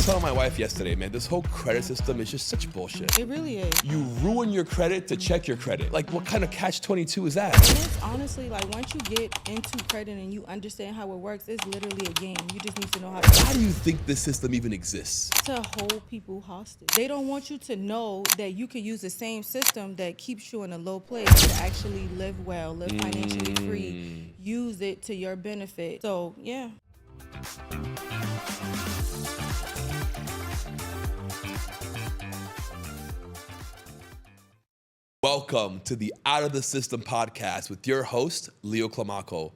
telling my wife yesterday, man, this whole credit system is just such bullshit. It really is. You ruin your credit to check your credit. Like, what kind of catch-22 is that? And it's honestly, like, once you get into credit and you understand how it works, it's literally a game. You just need to know how to Why do you think this system even exists? to hold people hostage. They don't want you to know that you can use the same system that keeps you in a low place to actually live well, live financially free, use it to your benefit. So, yeah. Welcome to the Out of the System podcast with your host, Leo CLIMACO.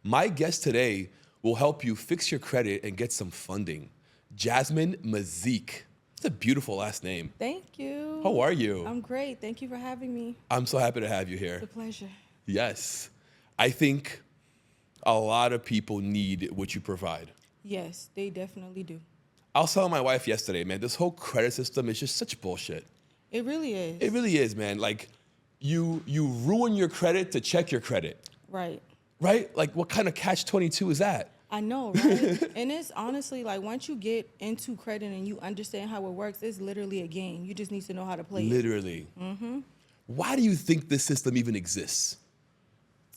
My guest today will help you fix your credit and get some funding. Jasmine Mazyck. It's a beautiful last name. Thank you. How are you? I'm great. Thank you for having me. I'm so happy to have you here. It's a pleasure. Yes. I think a lot of people need what you provide. Yes, they definitely do. I was telling my wife yesterday, man, this whole credit system is just such bullshit. It really is. It really is, man. Like, you ruin your credit to check your credit. Right. Right? Like, what kind of catch-22 is that? I know, right? And it's honestly, like, once you get into credit and you understand how it works, it's literally a game. You just need to know how to play it. Literally. Mm-hmm. Why do you think this system even exists?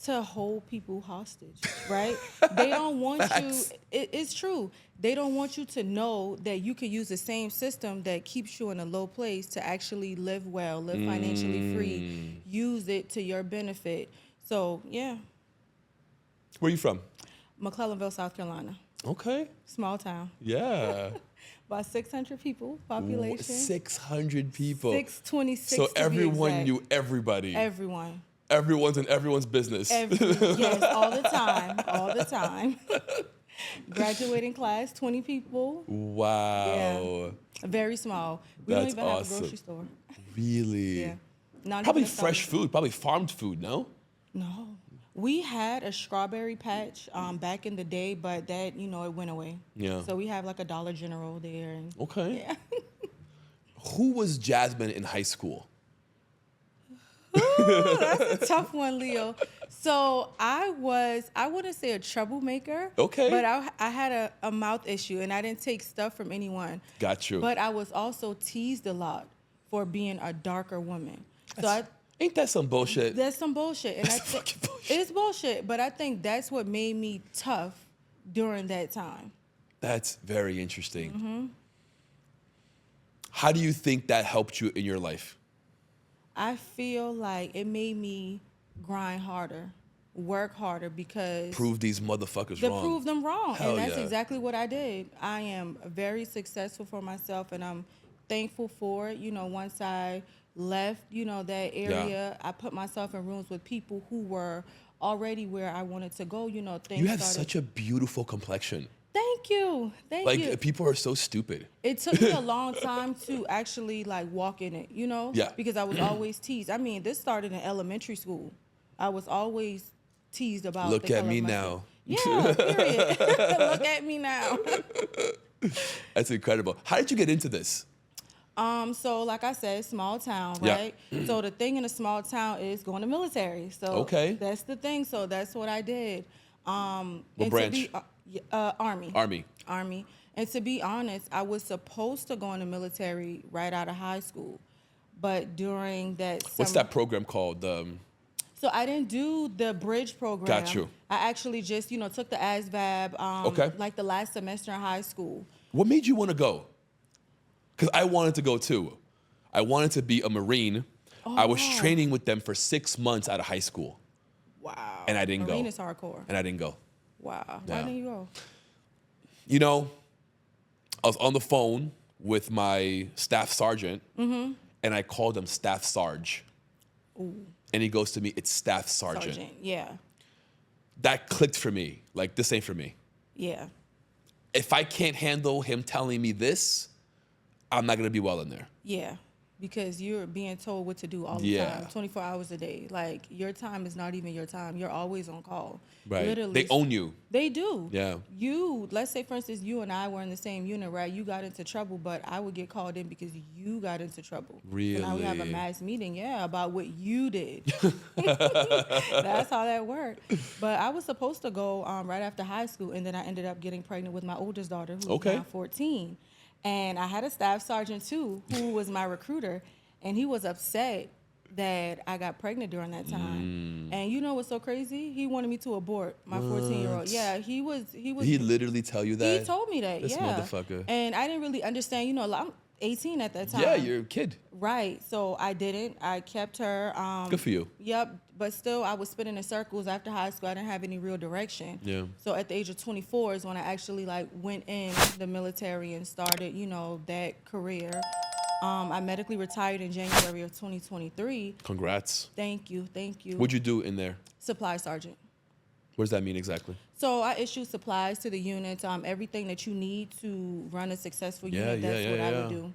To hold people hostage, right? They don't want Facts. you, it's true. They don't want you to know that you can use the same system that keeps you in a low place to actually live well, live financially free, use it to your benefit. So, yeah. Where are you from? McClellanville, South Carolina. Okay. Small town. Yeah. About 600 people, population. 600 people. 626 So to be everyone exact. knew everybody. Everyone. Everyone's in everyone's business. Yes, all the time. Graduating class, 20 people. Wow. Yeah. Very small. We That's don't even have a awesome. grocery store. Really? Yeah. Not Probably even a fresh salad. food, probably farmed food, no? No. We had a strawberry patch back in the day, but that, it went away. Yeah. So we have like a Dollar General there. And, Okay. yeah. Who was Jasmine in high school? Ooh, that's a tough one, Leo. So I wouldn't say a troublemaker. Okay. But I had a mouth issue, and I didn't take stuff from anyone. Got you. But I was also teased a lot for being a darker woman. So Ain't that some bullshit? that's some bullshit. And That's fucking bullshit. It's bullshit, but I think that's what made me tough during that time. That's very interesting. Mm-hmm. How do you think that helped you in your life? I feel like it made me grind harder, work harder, because Prove these motherfuckers to wrong. prove them wrong. Hell And that's yeah. exactly what I did. I am very successful for myself, and I'm thankful for it. Once I left, that area, I put myself in rooms with people who were already where I wanted to go. Things You have started. such a beautiful complexion. Thank you. Thank you. Like, people are so stupid. It took me a long time to actually walk in it, Yeah. because I was always teased. I mean, this started in elementary school. I was always teased about Look the at color me of my now. skin. Yeah, period. Look at me now. That's incredible. How did you get into this? So like I said, small town, Yeah. right? So the thing in a small town is going to military. So Okay. that's the thing. So that's what I did. What and branch? To be, Army. Army. And to be honest, I was supposed to go in the military right out of high school. But during that summer, What's that program called? So I didn't do the bridge program. Got you. I actually just, took the ASVAB Okay. like the last semester in high school. What made you want to go? Because I wanted to go too. I wanted to be a Marine. I was wow. training with them for 6 months out of high school. Wow. And I didn't go. Marine is hardcore. And I didn't go. Wow. Yeah. Why didn't you go? I was on the phone with my staff sergeant, and I called him Staff Sarge. Ooh. And he goes to me, it's Staff Sergeant. Yeah. That clicked for me. Like, this ain't for me. Yeah. If I can't handle him telling me this, I'm not going to be well in there. Yeah. Because you're being told what to do all the Yeah. time, 24 hours a day. Like, your time is not even your time. You're always on call. Right. Literally. They own you. They do. Yeah. Let's say, for instance, you and I were in the same unit, right? You got into trouble, but I would get called in because you got into trouble. Really? So now we have a mass meeting, about what you did. That's how that worked. But I was supposed to go right after high school, and then I ended up getting pregnant with my oldest daughter, who's Okay. now 14. And I had a staff sergeant too, who was my recruiter, and he was upset that I got pregnant during that time. And you know what's so crazy? He wanted me to abort my 14-year-old. Yeah, he was. Did he literally tell you that? He told me that. This yeah. motherfucker. And I didn't really understand. You know, I'm 18 at that time. Yeah, you're a kid. Right. So I didn't. I kept her. Good for you. Yep. But still, I was spinning in circles after high school. I didn't have any real direction. Yeah. So at the age of 24 is when I actually like went in the military and started, you know, that career. I medically retired in January of 2023. Congrats. Thank you. Thank you. What'd you do in there? Supply sergeant. What does that mean exactly? So I issue supplies to the units, everything that you need to run a successful unit. That's what I would do.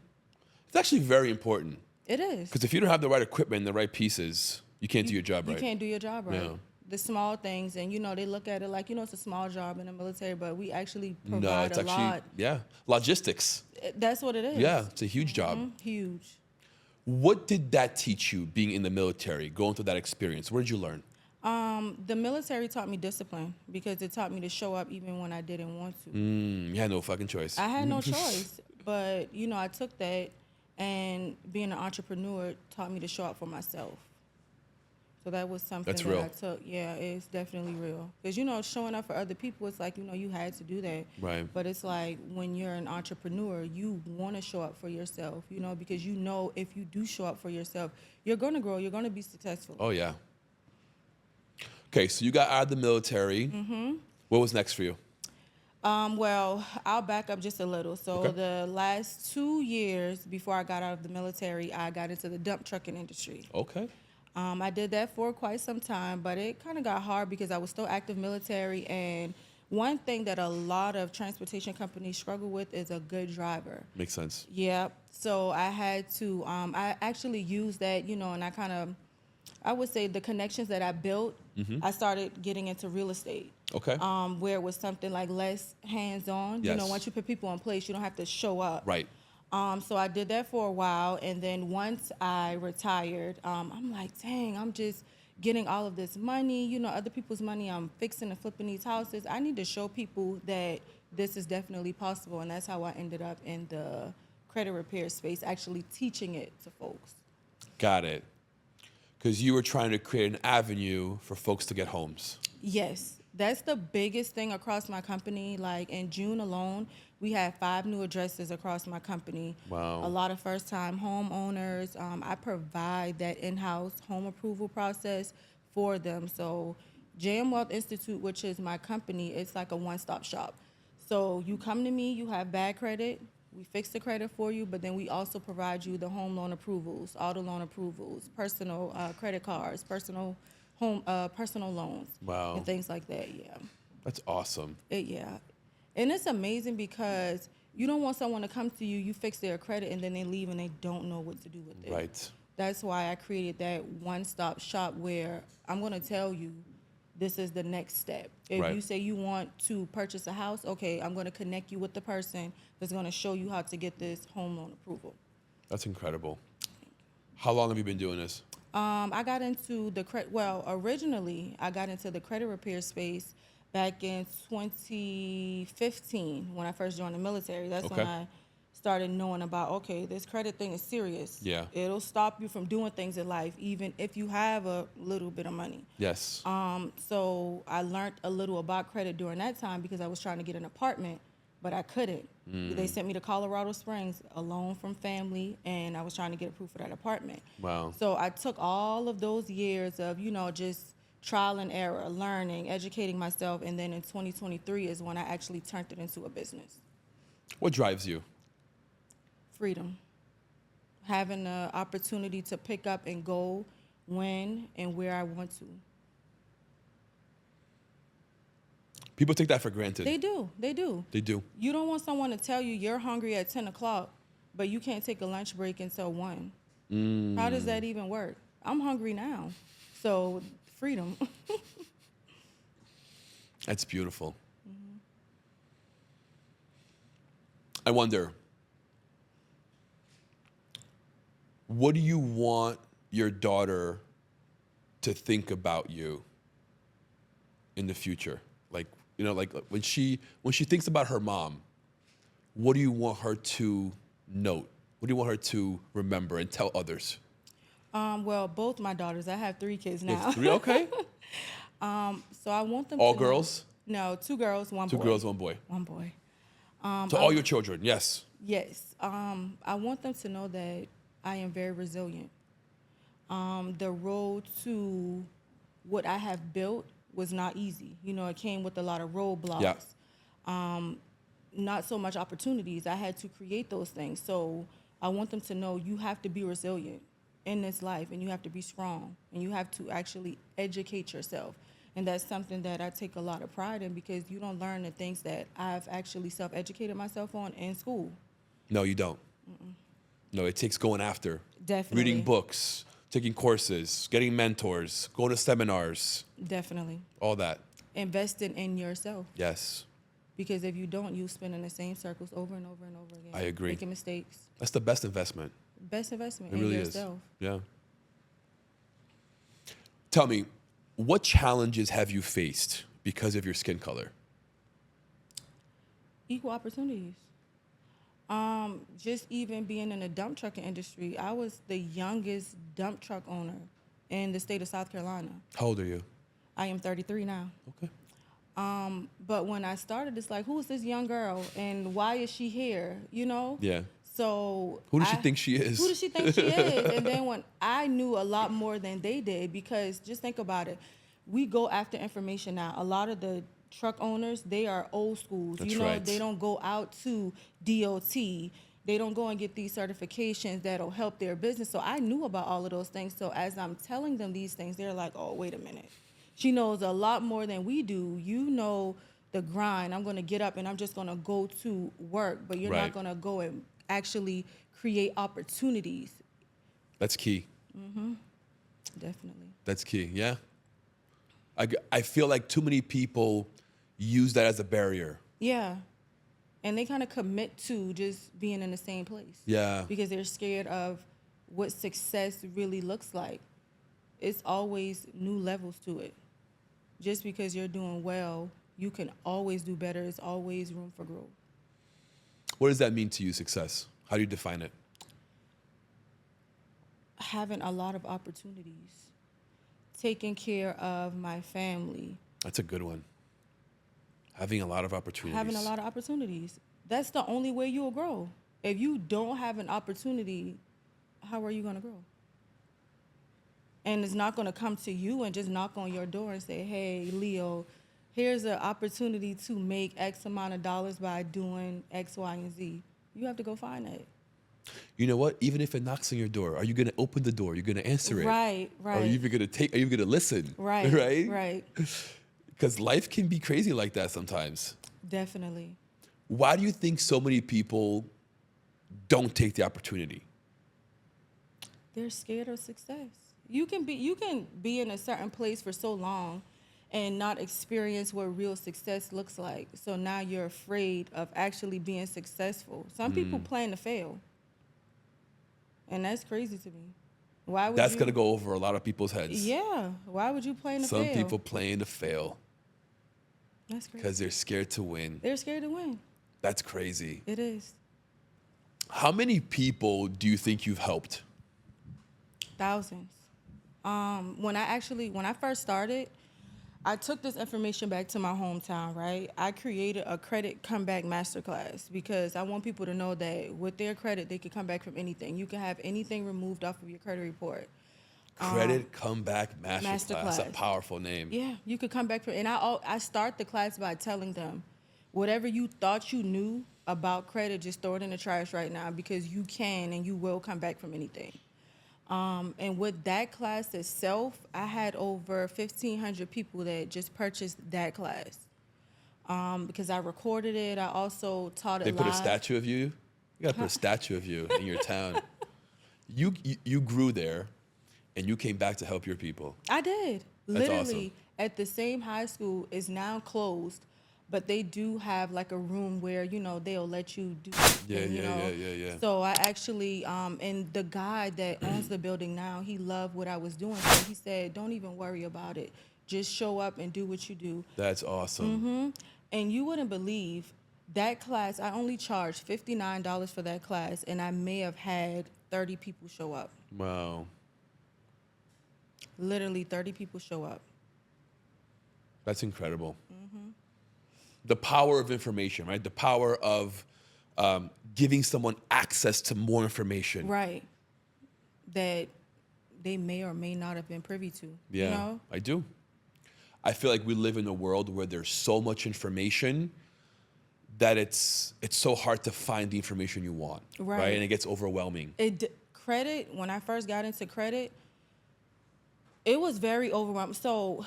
It's actually very important. It is. Because if you don't have the right equipment and the right pieces, you can't do your job right. You can't do your job right. Yeah. The small things, and you know, they look at it like, you know, it's a small job in the military, but we actually No, provide it's a actually, lot. yeah, logistics. That's what it is. Yeah, it's a huge job. Huge. What did that teach you, being in the military, going through that experience? What did you learn? The military taught me discipline because it taught me to show up even when I didn't want to. You had no fucking choice. I had no choice, but you know, I took that, and being an entrepreneur taught me to show up for myself. So that was something That's that real. I took. Yeah, it's definitely real. Because, you know, showing up for other people, it's like, you know, you had to do that. Right. But it's like when you're an entrepreneur, you want to show up for yourself, you know, because you know if you do show up for yourself, you're going to grow, you're going to be successful. Oh, yeah. Okay, so you got out of the military. What was next for you? Well, I'll back up just a little. So Okay. the last 2 years before I got out of the military, I got into the dump trucking industry. Okay. I did that for quite some time, but it kind of got hard because I was still active military. And one thing that a lot of transportation companies struggle with is a good driver. Makes sense. Yeah. So I had to, I actually used that, you know, and I would say the connections that I built, I started getting into real estate. Okay. Where it was something like less hands-on. You know, Yes. once you put people in place, you don't have to show up. Right. So I did that for a while, and then once I retired, I'm like, dang, I'm just getting all of this money, you know, other people's money. I'm fixing and flipping these houses. I need to show people that this is definitely possible, and that's how I ended up in the credit repair space, actually teaching it to folks. Got it. Because you were trying to create an avenue for folks to get homes. Yes, that's the biggest thing across my company. Like in June alone, we had 5 new addresses across my company. Wow. A lot of first-time homeowners. I provide that in-house home approval process for them. So JM Wealth Institute, which is my company, it's like a one-stop shop. So you come to me, you have bad credit, we fix the credit for you, but then we also provide you the home loan approvals, auto loan approvals, personal credit cards, personal loans, Wow. and things like that. Yeah. That's awesome. Yeah. And it's amazing because you don't want someone to come to you, you fix their credit, and then they leave and they don't know what to do with it. Right. That's why I created that one-stop shop where I'm going to tell you this is the next step. If Right. you say you want to purchase a house, okay, I'm going to connect you with the person that's going to show you how to get this home loan approval. That's incredible. How long have you been doing this? I got into originally I got into the credit repair space back in 2015 when I first joined the military. That's Okay. when I started knowing about, okay, this credit thing is serious. Yeah. It'll stop you from doing things in life, even if you have a little bit of money. Yes. So I learned a little about credit during that time because I was trying to get an apartment, but I couldn't. They sent me to Colorado Springs, a loan from family, and I was trying to get approved for that apartment. Wow. So I took all of those years of, you know, just trial and error, learning, educating myself, and then in 2023 is when I actually turned it into a business. What drives you? Freedom. Having the opportunity to pick up and go when and where I want to. People take that for granted. They do. They do. They do. You don't want someone to tell you you're hungry at 10 o'clock, but you can't take a lunch break until 1. How does that even work? I'm hungry now. So, freedom. That's beautiful. I wonder, what do you want your daughter to think about you in the future? Like, you know, like when she thinks about her mom, what do you want her to note? What do you want her to remember and tell others? Well, both my daughters. I have 3 kids You now. have 3, okay. So I want them All to girls? No, 2 girls, 1 boy. 2 girls, 1 boy. 1 boy. To all your children, yes. Yes. I want them to know that I am very resilient. The road to what I have built was not easy. You know, it came with a lot of roadblocks. Yeah. Not so much opportunities. I had to create those things. So I want them to know you have to be resilient in this life, and you have to be strong, and you have to actually educate yourself. And that's something that I take a lot of pride in, because you don't learn the things that I've actually self-educated myself on in school. No, you don't. No, it takes going after. Definitely. Reading books, taking courses, getting mentors, going to seminars. Definitely. All that. Investing in yourself. Yes. Because if you don't, you spin in the same circles over and over and over again. I agree. Making mistakes. That's the best investment. Best investment It in really yourself. is. Yeah. Tell me, what challenges have you faced because of your skin color? Equal opportunities. Just even being in the dump trucking industry, I was the youngest dump truck owner in the state of South Carolina. How old are you? I am 33 now. Okay. But when I started, it's like, who is this young girl and why is she here? You know? Yeah. So Who does she think she is? Who does she think she is? And then when I knew a lot more than they did, because just think about it, we go after information now. A lot of the truck owners, they are old schools. That's you know, right. They don't go out to DOT. They don't go and get these certifications that'll help their business. So I knew about all of those things. So as I'm telling them these things, they're like, oh, wait a minute. She knows a lot more than we do. You know the grind. I'm going to get up and I'm just going to go to work, but you're Right. not going to go and actually create opportunities. That's key. Definitely. That's key, yeah. I feel like too many people use that as a barrier. Yeah. And they kind of commit to just being in the same place. Yeah. Because they're scared of what success really looks like. It's always new levels to it. Just because you're doing well, you can always do better. There's always room for growth. What does that mean to you, success? How do you define it? Having a lot of opportunities. Taking care of my family. That's a good one. Having a lot of opportunities. Having a lot of opportunities. That's the only way you'll grow. If you don't have an opportunity, how are you going to grow? And it's not going to come to you and just knock on your door and say, hey, Leo, here's an opportunity to make X amount of dollars by doing X, Y, and Z. You have to go find it. You know what? Even if it knocks on your door, are you going to open the door? You're going to answer it. Right. Are you even going to are you going to listen? Right. Right? Because life can be crazy like that sometimes. Definitely. Why do you think so many people don't take the opportunity? They're scared of success. You can be in a certain place for so long and not experience what real success looks like. So now you're afraid of actually being successful. Some people plan to fail. And that's crazy to me. Why would That's going to go over a lot of people's heads. Yeah. Why would you plan to fail? Some people plan to fail That's crazy. because they're scared to win. They're scared to win. That's crazy. It is. How many people do you think you've helped? Thousands. When I first started, I took this information back to my hometown, right? I created a credit comeback masterclass because I want people to know that with their credit, they can come back from anything. You can have anything removed off of your credit report. Credit Comeback Masterclass. That's a Masterclass. powerful name. Yeah, you could come back from, and I start the class by telling them, whatever you thought you knew about credit, just throw it in the trash right now because you can and you will come back from anything. And with that class itself, I had over 1,500 people that just purchased that class. Because I recorded it. I also taught it They live. put a statue of you? You got to put a statue of you in your town. You grew there, and you came back to help your people. I did. That's Literally, awesome. at the same high school is now closed, but they do have like a room where, you know, they'll let you do Yeah. So I actually, and the guy that owns the building now, he loved what I was doing. So he said, don't even worry about it. Just show up and do what you do. That's awesome. And you wouldn't believe, That class, I only charged $59 for that class, and I may have had 30 people show up. Wow. Literally 30 people show up. That's incredible. Mm-hmm. The power of information, right? The power of giving someone access to more information. Right. That they may or may not have been privy to. Yeah, you know? I do. I feel like we live in a world where there's so much information that it's so hard to find the information you want, right? And it gets overwhelming. Credit, when I first got into credit, it was very overwhelming. So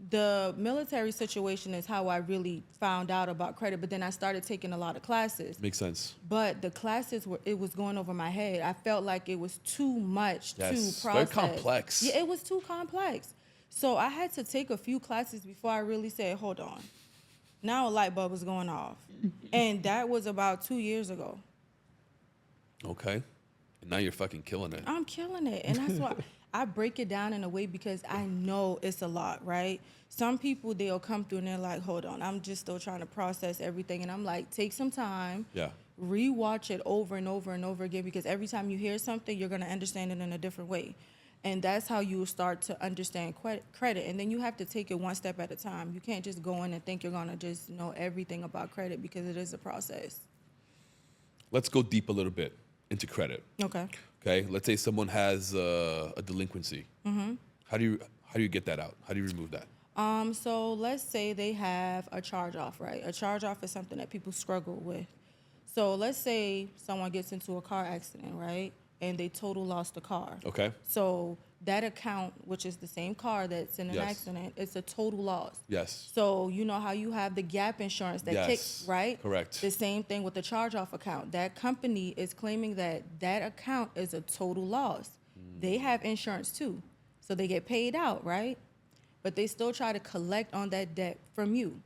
the military situation is how I really found out about credit, but then I started taking a lot of classes. Makes sense. But the classes, it was going over my head. I felt like it was too much to process. Very complex. Yeah, it was too complex. So I had to take a few classes before I really said, hold on. Now a light bulb was going off. And that was about 2 years ago. Okay. And now you're fucking killing it. I'm killing it. And that's why I break it down in a way, because I know it's a lot, right? Some people, they'll come through and they're like, hold on, I'm just still trying to process everything. And I'm like, take some time. Yeah. Rewatch it over and over and over again, because every time you hear something, you're going to understand it in a different way. And that's how you start to understand credit. And then you have to take it one step at a time. You can't just go in and think you're going to just know everything about credit, because it is a process. Let's go deep a little bit into credit. Okay. Okay. Let's say someone has a delinquency. Mm-hmm. How do you get that out? How do you remove that? So let's say they have a charge-off, right? A charge-off is something that people struggle with. So let's say someone gets into a car accident, right? And they total lost the car. Okay. So that account, which is the same car that's in an accident, it's a total loss. Yes. So you know how you have the gap insurance that kicks, right? Correct. The same thing with the charge-off account. That company is claiming that that account is a total loss. They have insurance too. So they get paid out, right? But they still try to collect on that debt from you.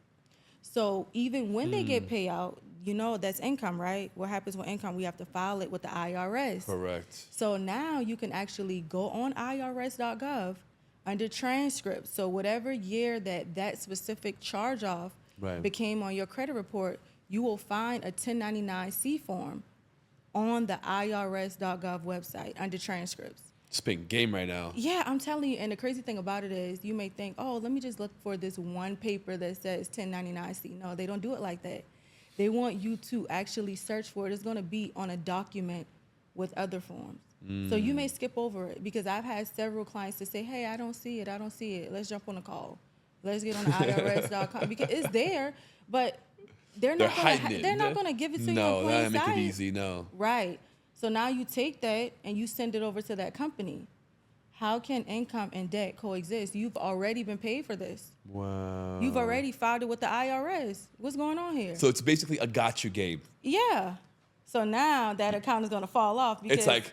So even when they get paid out, you know, that's income, right? What happens with income? We have to file it with the IRS. Correct. So now you can actually go on irs.gov under transcripts. So whatever year that specific charge-off became on your credit report, you will find a 1099-C form on the irs.gov website under transcripts. It's been game right now. Yeah, I'm telling you. And the crazy thing about it is you may think, oh, let me just look for this one paper that says 1099-C. No, they don't do it like that. They want you to actually search for it. It's going to be on a document with other forms. So you may skip over it, because I've had several clients to say, hey, I don't see it. Let's jump on a call. Let's get on IRS.com, because it's there, but they're not going to give it to you in plain sight. No, that make it easy, no. Right. So now you take that and you send it over to that company. How can income and debt coexist? You've already been paid for this. Wow. You've already filed it with the IRS. What's going on here? So it's basically a gotcha game. Yeah. So now that account is going to fall off, because it's like,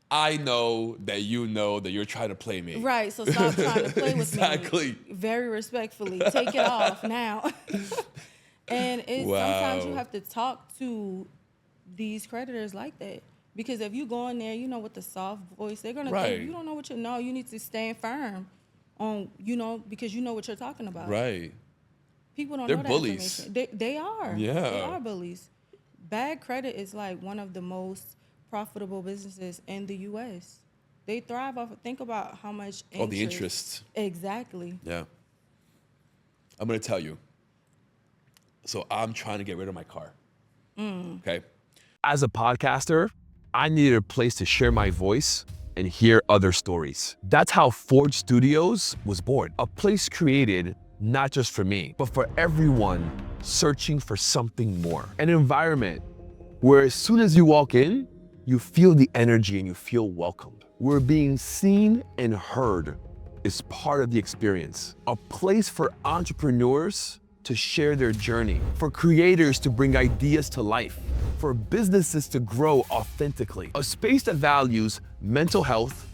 I know that you're trying to play me. Right. So stop trying to play with me. Exactly. Very respectfully. Take it off now. And sometimes you have to talk to these creditors like that. Because if you go in there, with the soft voice, they're going to think you don't know what you know. You need to stand firm on, because you know what you're talking about. Right. People don't know that bullies. Information. They are. Yeah. They are bullies. Bad credit is like one of the most profitable businesses in the U.S. They thrive off think about how much interest. Oh, the interest. Exactly. Yeah. I'm going to tell you. So I'm trying to get rid of my car. Okay. As a podcaster, I needed a place to share my voice and hear other stories. That's how Forge Studios was born. A place created not just for me, but for everyone searching for something more. An environment where as soon as you walk in, you feel the energy and you feel welcomed. Where being seen and heard is part of the experience. A place for entrepreneurs to share their journey, for creators to bring ideas to life, for businesses to grow authentically. A space that values mental health,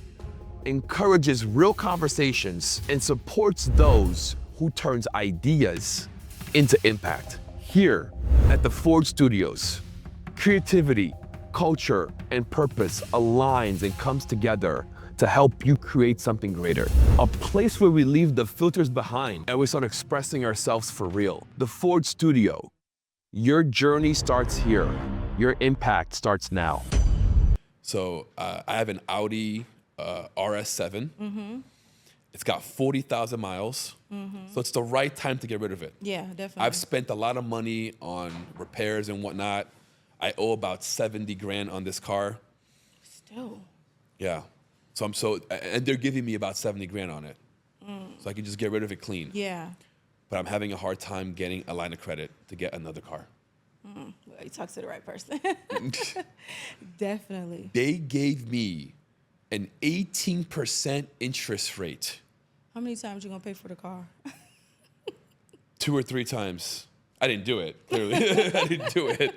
encourages real conversations, and supports those who turns ideas into impact. Here at the Forge Studios, creativity, culture, and purpose aligns and comes together to help you create something greater. A place where we leave the filters behind and we start expressing ourselves for real. The Forge Studio, Your journey starts here. Your impact starts now. So I have an Audi RS7. Mm-hmm. It's got 40,000 miles. Mm-hmm. So it's the right time to get rid of it. Yeah, definitely. I've spent a lot of money on repairs and whatnot. I owe about 70 grand on this car. Still. Yeah. And they're giving me about 70 grand on it. So I can just get rid of it clean. Yeah. But I'm having a hard time getting a line of credit to get another car. Well, you talk to the right person. Definitely. They gave me an 18% interest rate. How many times you gonna pay for the car? 2 or 3 times. I didn't do it, clearly. I didn't do it.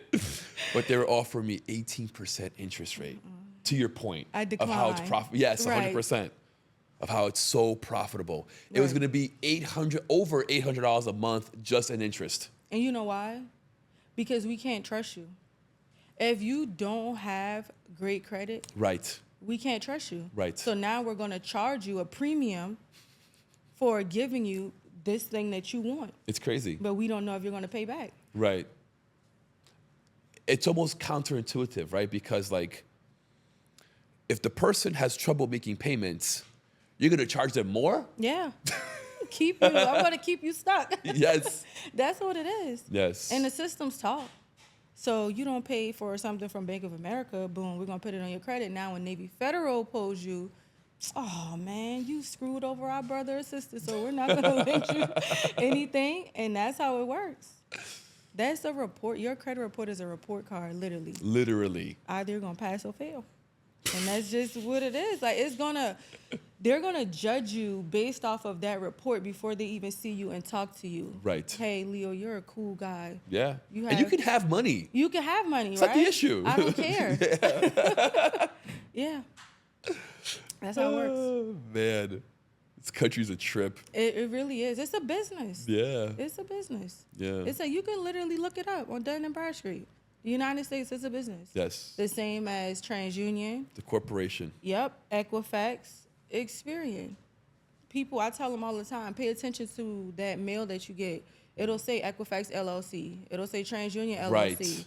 But they were offering me 18% interest rate. To your point. I of how it's decline. profitable. Yes, Right. 100%. Of how it's so profitable. It was Right. gonna be over $800 a month just in interest. And you know why? Because we can't trust you. If you don't have great credit, Right. we can't trust you. Right. So now we're going to charge you a premium for giving you this thing that you want, It's crazy. but we don't know if you're going to pay back. Right. It's almost counterintuitive, right? Because like, if the person has trouble making payments, you're gonna charge them more? Yeah. I'm going to keep you stuck. Yes. That's what it is. Yes. And the system's taught. So you don't pay for something from Bank of America, boom, we're going to put it on your credit. Now when Navy Federal pulls you, oh, man, you screwed over our brother or sister, so we're not going to lend you anything. And that's how it works. That's a report. Your credit report is a report card, literally. Literally. Either you're going to pass or fail. And that's just what it is. Like, they're going to judge you based off of that report before they even see you and talk to you. Right. Hey, Leo, you're a cool guy. Yeah. You And you can have money. You can have money, It's right? not the issue. I don't care. Yeah. That's how it works. Oh, man. This country's a trip. It really is. It's a business. Yeah. It's a business. Yeah. You can literally look it up on Dun and Bradstreet. The United States is a business. Yes. The same as TransUnion. The corporation. Yep. Equifax. Experian. People, I tell them all the time, pay attention to that mail that you get. It'll say Equifax LLC. It'll say TransUnion LLC. Right.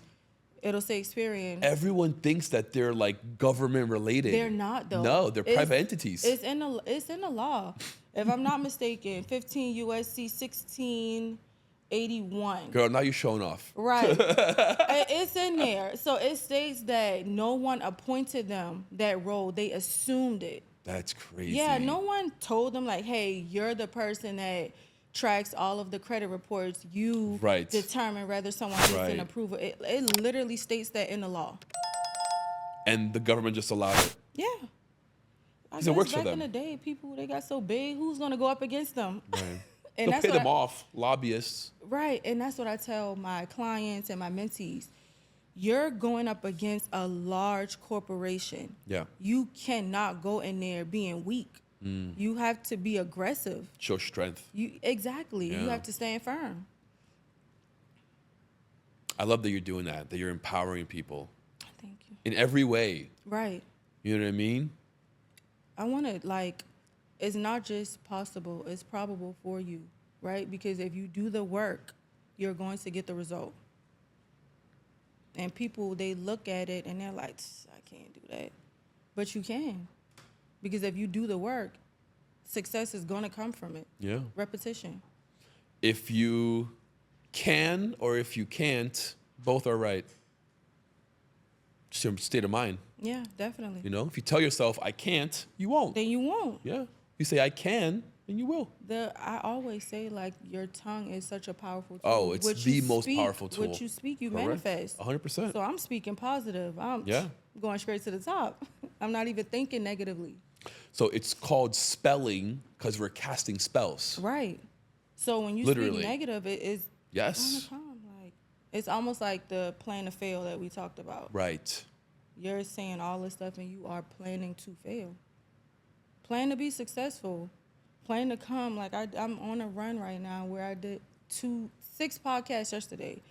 It'll say Experian. Everyone thinks that they're like government related. They're not, though. No, they're private entities. It's in the law. If I'm not mistaken, 15 USC 1681. Girl, now you're showing off. Right. It's in there. So it states that no one appointed them that role. They assumed it. That's crazy. Yeah, no one told them, like, hey, you're the person that tracks all of the credit reports. You Right. determine whether someone gets Right. an approval. It literally states that in the law. And the government just allowed it. Yeah. I 'Cause it works for back them. in the day, people, they got so big, who's going to go up against them? Right. And They'll that's pay what them off, lobbyists. Right, and that's what I tell my clients and my mentees. You're going up against a large corporation. Yeah. You cannot go in there being weak. You have to be aggressive. Show strength. Exactly. You Yeah. have to stand firm. I love that you're doing that you're empowering people Thank you. in every way. Right. You know what I mean? I want to, like, it's not just possible, it's probable for you, right? Because if you do the work, you're going to get the result. And people, they look at it and they're like, I can't do that. But you can. Because if you do the work, success is going to come from it. Yeah. Repetition. If you can or if you can't, both are right. Just your state of mind. Yeah, definitely. You know, if you tell yourself I can't, you won't. Then you won't. Yeah. You say I can, then you will. I always say, like, your tongue is such a powerful tool. Oh, it's What the you most speak- powerful tool. What you speak, you Correct. manifest. 100%. So I'm speaking positive. I'm Yeah. going straight to the top. I'm not even thinking negatively. So it's called spelling because we're casting spells. Right. So when you Literally. speak negative, it is Yes. going to come. Like, it's almost like the plan to fail that we talked about. Right. You're saying all this stuff and you are planning to fail. Plan to be successful. Plan to come. Like, I'm on a run right now where I did 6 podcasts yesterday.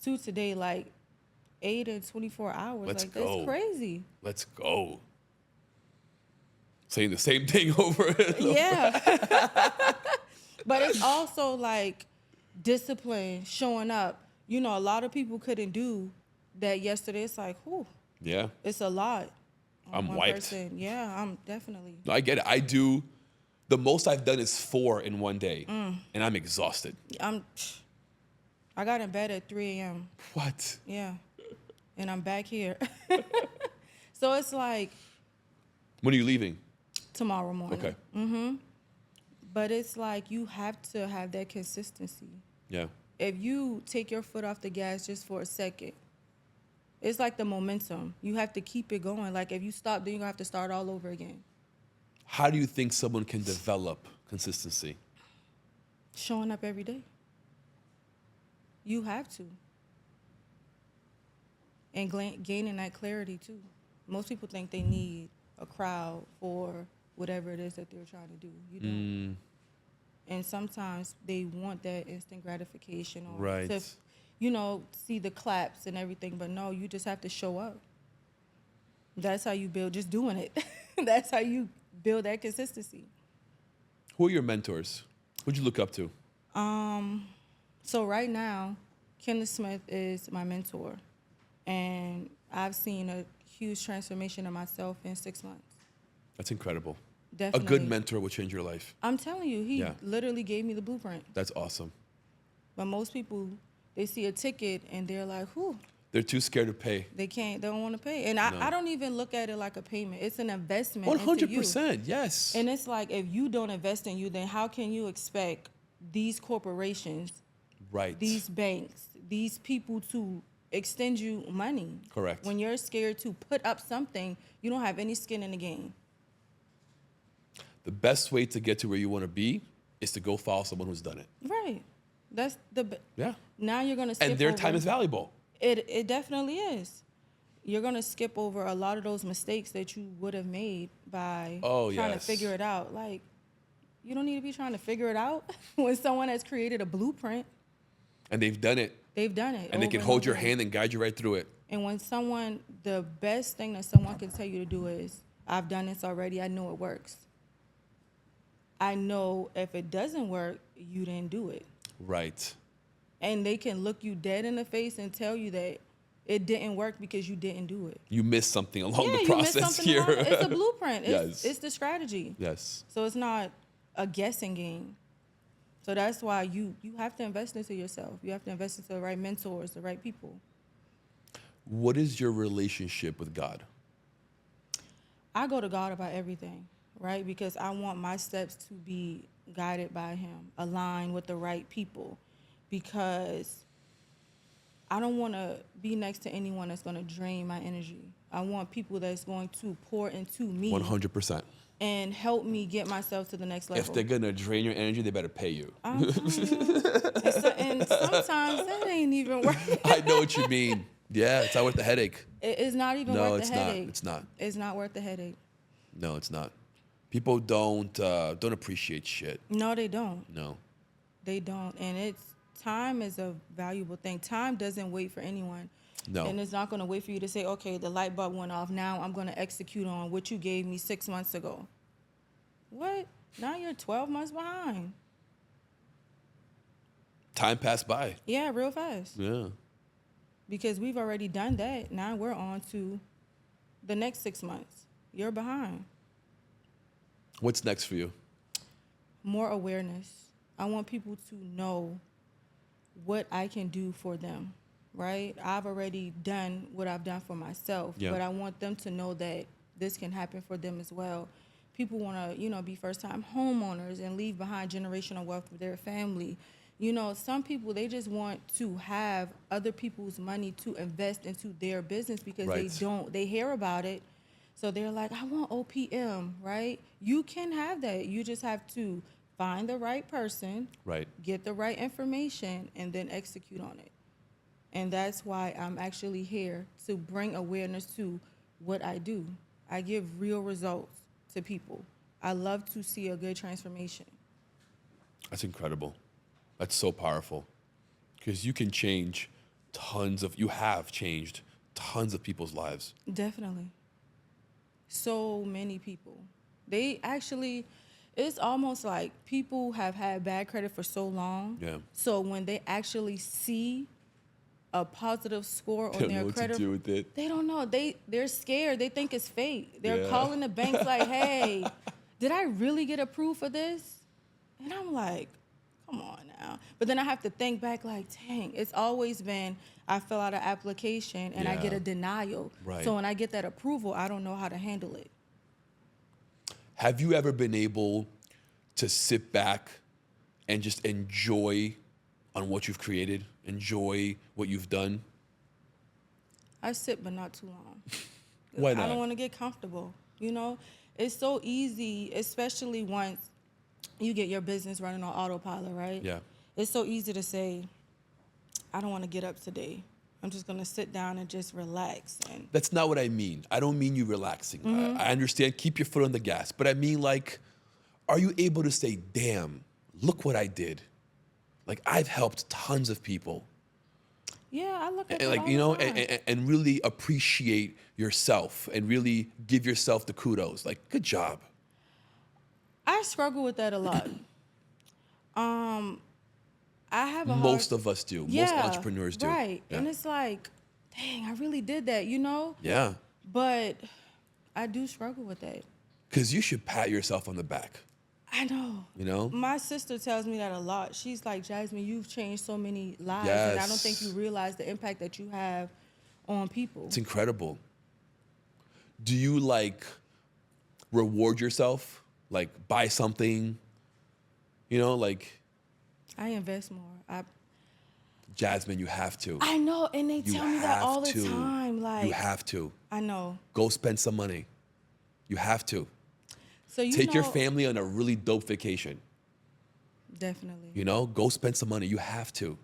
2 today, like 8 and 24 hours. Let's like, go. that's crazy. Let's go. Saying the same thing over and over. Yeah. But it's also like discipline, showing up, you know, a lot of people couldn't do that yesterday. It's like, whew, Yeah. it's a lot. on I'm one wiped. person. Yeah, I'm definitely. No, I get it. I do. The most I've done is 4 in one day, and I'm exhausted. I got in bed at 3 a.m. What? Yeah, and I'm back here. So it's like When are you leaving? tomorrow morning. Okay. But it's like you have to have that consistency. Yeah. If you take your foot off the gas just for a second, it's like the momentum. You have to keep it going. Like if you stop, then you have to start all over again. How do you think someone can develop consistency? Showing up every day. You have to. And gaining that clarity too. Most people think they need a crowd for whatever it is that they're trying to do. You don't. And sometimes they want that instant gratification or Right. to, you know, see the claps and everything. But no, you just have to show up. That's how you build, just doing it. That's how you build that consistency. Who are your mentors? Who'd you look up to? So right now, Kenneth Smith is my mentor. And I've seen a huge transformation in myself in 6 months. That's incredible. Definitely. A good mentor will change your life. I'm telling you, he Yeah. literally gave me the blueprint. That's awesome. But most people, they see a ticket and they're like, whew, They're too scared to pay. they don't want to pay. And No. I don't even look at it like a payment. It's an investment 100%. into you. Yes. And it's like, if you don't invest in you, then how can you expect these corporations, Right. these banks, these people to extend you money? Correct. When you're scared to put up something, you don't have any skin in the game. The best way to get to where you want to be is to go follow someone who's done it. Right. That's Yeah. now you're going to skip And their over- time is valuable. It definitely is. You're going to skip over a lot of those mistakes that you would have made by trying to figure it out. Like, you don't need to be trying to figure it out when someone has created a blueprint. And they've done it. They've done it. And they over can hold over your again. hand and guide you right through it. And when the best thing that someone can tell you to do is, I've done this already, I know it works. I know if it doesn't work, you didn't do it. Right. And they can look you dead in the face and tell you that it didn't work because you didn't do it. You missed something along the you missed process something here. along- It's a blueprint. Yes. It's the strategy. Yes. So it's not a guessing game. So that's why you have to invest into yourself. You have to invest into the right mentors, the right people. What is your relationship with God? I go to God about everything, right? Because I want my steps to be guided by him, aligned with the right people. Because I don't want to be next to anyone that's going to drain my energy. I want people that's going to pour into me 100%. and help me get myself to the next level. If they're going to drain your energy, they better pay you. I'm telling you. And sometimes that ain't even worth it. I know what you mean. Yeah, it's not worth the headache. It's not even No, worth it's the not. headache. It's not. It's not worth the headache. No, it's not. People don't appreciate shit. No, they don't. No. They don't. And time is a valuable thing. Time doesn't wait for anyone. No. And it's not going to wait for you to say, okay, the light bulb went off. Now I'm going to execute on what you gave me 6 months ago. What? Now you're 12 months behind. Time passed by. Yeah, real fast. Yeah. Because we've already done that. Now we're on to the next 6 months. You're behind. What's next for you? More awareness. I want people to know what I can do for them, right? I've already done what I've done for myself, Yeah. but I want them to know that this can happen for them as well. People want to, be first-time homeowners and leave behind generational wealth for their family. Some people, they just want to have other people's money to invest into their business because Right. they hear about it. So they're like, I want OPM, right? You can have that. You just have to find the right person, Right. get the right information, and then execute on it. And that's why I'm actually here to bring awareness to what I do. I give real results to people. I love to see a good transformation. That's incredible. That's so powerful. Because you can change you have changed tons of people's lives. Definitely. So many people. It's almost like people have had bad credit for so long. Yeah. So when they actually see a positive score They on don't know their what credit. to do with it. They don't know. They're scared. They think it's fake. They're Yeah. calling the banks like, hey, did I really get approved for this? And I'm like, come on now. But then I have to think back like, dang, it's always been I fill out an application and I get Yeah. a denial. Right. So when I get that approval, I don't know how to handle it. Have you ever been able to sit back and just enjoy on what you've created, enjoy what you've done? I sit, but not too long. Why not? I don't want to get comfortable. You know, it's so easy, especially once you get your business running on autopilot, right? Yeah. It's so easy to say, I don't want to get up today. I'm just going to sit down and just relax. And That's not what I mean. I don't mean you relaxing. Mm-hmm. I understand, keep your foot on the gas. But I mean, like, are you able to say, damn, look what I did? Like, I've helped tons of people. yeah, I look at And it like, all you know, the time. and really appreciate yourself and really give yourself the kudos. Like, good job. I struggle with that a lot. I have a Most hard... of us do. Yeah, Most entrepreneurs do. Right. Yeah. And it's like, dang, I really did that, you know? Yeah. But I do struggle with that. Because you should pat yourself on the back, I know. you know? My sister tells me that a lot. She's like, Jasmine, you've changed so many lives, and I don't think you Yes. realize the impact that you have on people. It's incredible. Do you like reward yourself? Like buy something? You know, like I invest more. Jasmine, you have to. I know, and they You tell me that all the have to. time. Like, You have to. I know. Go spend some money. You have to. So you Take know, your family on a really dope vacation. Definitely. You know, go spend some money. You have to.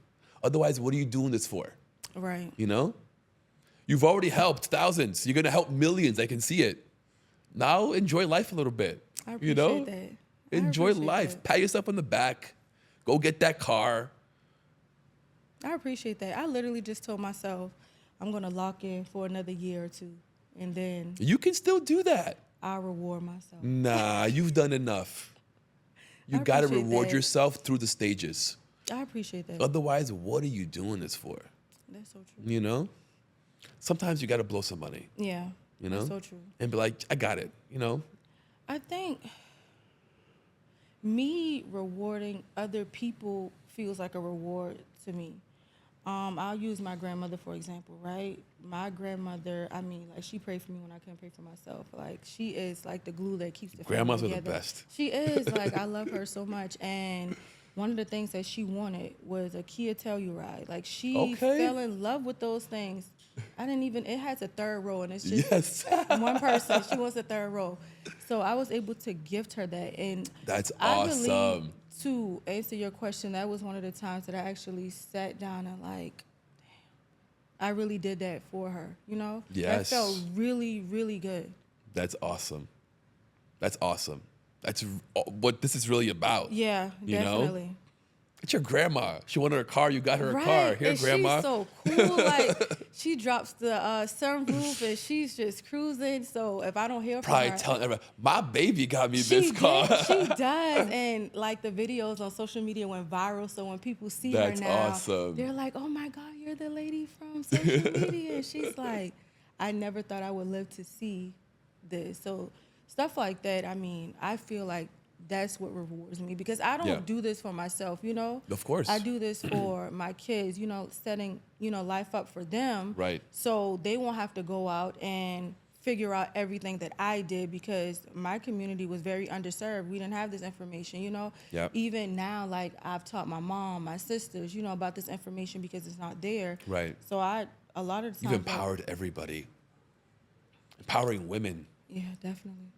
Otherwise, what are you doing this for? Right. You know? You've already helped thousands. You're gonna help millions. I can see it. Now enjoy life a little bit. I appreciate You know? that. I Enjoy appreciate life. that. Pat yourself on the back. Go get that car. I appreciate that. I literally just told myself I'm going to lock in for another year or two, and then You can still do that. I'll reward myself. Nah, you've done enough. You I gotta appreciate reward that. yourself through the stages. I appreciate that. Otherwise, what are you doing this for? That's so true. You know? Sometimes you gotta blow some money, Yeah. you know? That's so true. And be like, I got it, you know? I think me rewarding other people feels like a reward to me. I'll use my grandmother, for example, right? My grandmother, I mean, like, she prayed for me when I couldn't pray for myself. Like, she is like the glue that keeps the Grandmas are family the together. best. She is. Like, I love her so much. And one of the things that she wanted was a Kia Telluride. Like, she Okay. fell in love with those things. I didn't even, it has a third row, and it's just Yes. one person. She wants a third row. So I was able to gift her that. And That's I believe, awesome. to answer your question, that was one of the times that I actually sat down and like, damn, I really did that for her, you know? Yes. That felt really, really good. That's awesome. That's awesome. That's what this is really about. Yeah, You know? definitely. It's your grandma. She wanted a car. You got her a Right. car. Here, and grandma. she's so cool. Like, she drops the sunroof and she's just cruising. So if I don't hear from Probably her, telling everybody, my baby got me she this car. She does. And like the videos on social media went viral. So when people see That's her now, awesome. they're like, oh my God, you're the lady from social media. And she's like, I never thought I would live to see this. So stuff like that, I mean, I feel like that's what rewards me, because I don't Yeah. do this for myself, you know? Of course. I do this for my kids, you know, setting, you know, life up for them. Right. So they won't have to go out and figure out everything that I did, because my community was very underserved. We didn't have this information, you know? Yep. Even now, like, I've taught my mom, my sisters, you know, about this information because it's not there. Right. So a lot of the You've times, like, empowered everybody. Empowering women. yeah, definitely.